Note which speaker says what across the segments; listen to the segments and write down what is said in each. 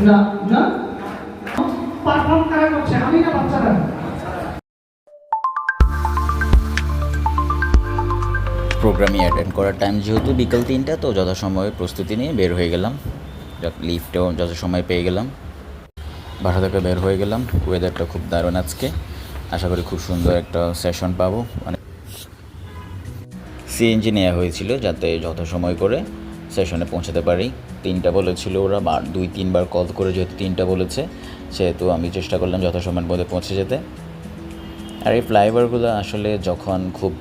Speaker 1: না না পারফর্ম কারা করছে, আমি না বাচ্চারা?
Speaker 2: প্রোগ্রামে অ্যাটেন্ড করার টাইম যেহেতু বিকেল 3টা, তো যথাসময়ে প্রস্তুতি নিয়ে বের হয়ে গেলাম। লিফটেও যথাসময় পেয়ে গেলাম, বাসা থেকে বের হয়ে গেলাম। ওয়েদারটা খুব দারুণ আজকে, আশা করি খুব সুন্দর একটা সেশন পাবো। মানে সিএনজি নেওয়া হয়েছিল যাতে যথাসময় করে সেশনে পৌঁছাতে পারি। 3টা বলেছিল ওরা, 2-3বার কল করে যেহেতু 3টা বলেছে, সেহেতু আমি চেষ্টা করলাম যথাসময়ের মধ্যে পৌঁছে যেতে। আর এই ফ্লাইওভারগুলো আসলে যখন খুব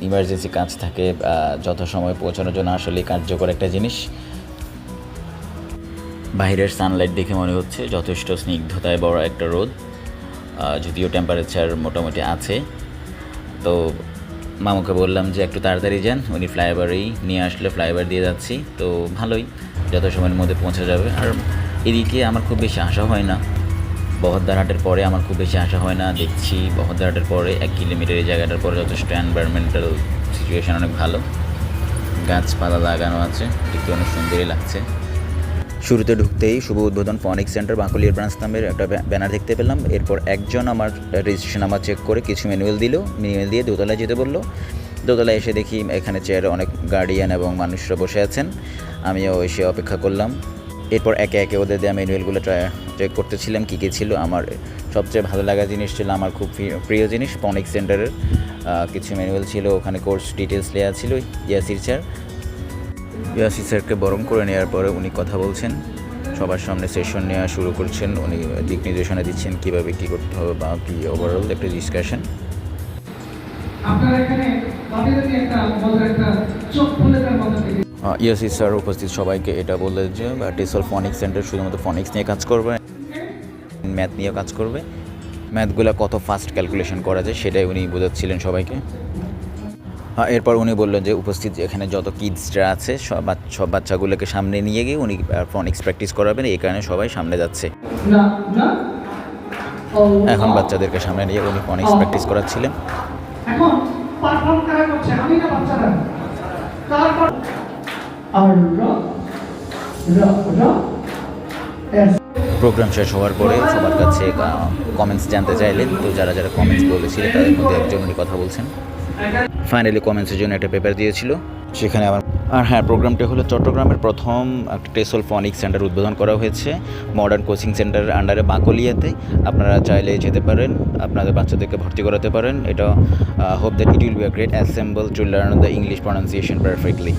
Speaker 2: ইমার্জেন্সি কাজ থাকে, যথাসময়ে পৌঁছানোর জন্য আসলে কার্যকর একটা জিনিস। বাইরের সানলাইট দেখে মনে হচ্ছে যথেষ্ট স্নিগ্ধতায় বড় একটা রোদ, যদিও টেম্পারেচার মোটামুটি আছে। তো মামুকে বললাম যে একটু তাড়াতাড়ি যান, উনি ফ্লাইওভারেই নিয়ে আসলে ফ্লাইওভার দিয়ে যাচ্ছি, তো ভালোই যথাসময়ের মধ্যে পৌঁছে যাবে। আর এদিকে আমার খুব বেশি আশা হয় না, বহদ্দারহাটের পরে আমার খুব বেশি আশা হয় না। দেখছি বহদ্দারহাটের পরে 1 কিলোমিটার এই জায়গাটার পরে যথেষ্ট এনভায়রনমেন্টাল সিচুয়েশান অনেক ভালো, গাছপালা লাগানো আছে, দেখতে অনেক সুন্দরই লাগছে। শুরুতে ঢুকতেই শুভ উদ্বোধন ফনিক্স সেন্টার বাঁকুড়িয়ার ব্রাঞ্চ নামের একটা ব্যানার দেখতে পেলাম। এরপর একজন আমার রেজিস্ট্রেশন নাম্বার চেক করে কিছু ম্যানুয়াল দিয়ে দোতলায় যেতে বললো। দোতলায় এসে দেখি এখানে চেয়ারে অনেক গার্ডিয়ান এবং মানুষরা বসে আছেন, আমিও এসে অপেক্ষা করলাম। এরপর একে একে ওদের দেওয়া ম্যানুয়ালগুলো চেক করতেছিলাম কী কী ছিল। আমার সবচেয়ে ভালো লাগা জিনিস ছিল, আমার খুব প্রিয় জিনিস, ফনিক্স সেন্টারের কিছু ম্যানুয়াল ছিল, ওখানে কোর্স ডিটেলস দেওয়া ছিল। ইয়াসির স্যারকে বরণ করে নেওয়ার পরে উনি কথা বলছেন, সবার সামনে সেশন নেওয়া শুরু করছেন। উনি দিক নির্দেশনা দিচ্ছেন কীভাবে কী করতে হবে বা কী ওভারঅল একটা ডিসকাশন। ইয়াসির স্যার উপস্থিত সবাইকে এটা বললেন যে টেসল ফনিক্স সেন্টার শুধুমাত্র ফনিক্স নিয়ে কাজ করবে, ম্যাথ নিয়ে কাজ করবে। ম্যাথগুলো কত ফাস্ট ক্যালকুলেশন করা যায় সেটাই উনি বোঝাচ্ছিলেন সবাইকে। এরপর উনি বললেন যে উপস্থিত এখানে যত কিডসরা আছে সব বাচ্চাগুলোকে সামনে নিয়ে গিয়ে উনি ফনিক্স প্র্যাকটিস করাবেন, এই কারণে সবাই সামনে যাচ্ছে। এখন বাচ্চাদেরকে সামনে নিয়ে উনি ফনিক্স প্র্যাকটিস করাচ্ছিলেন।
Speaker 1: এখন পারফর্ম কারা করছে, আমি না বাচ্চারা? তারপর
Speaker 2: প্রোগ্রাম শেষ হওয়ার পরে সবার কাছে কমেন্টস জানতে চাইলেন, তো যারা যারা কমেন্টস বলেছিলেন তাদের মধ্যে একজন উনি কথা বলছেন। ফাইনালি কমেন্টসের জন্য একটা পেপার দিয়েছিল সেখানে আমার। আর হ্যাঁ, প্রোগ্রামটি হলো চট্টগ্রামের প্রথম একটা টেসল ফনিক্স সেন্টার উদ্বোধন করা হয়েছে মডার্ন কোচিং সেন্টারের আন্ডারে বাকলিয়াতে। আপনারা চাইলে যেতে পারেন, আপনাদের বাচ্চাদেরকে ভর্তি করাতে পারেন। এটা hope that it will be a great assemble to learn the English pronunciation perfectly.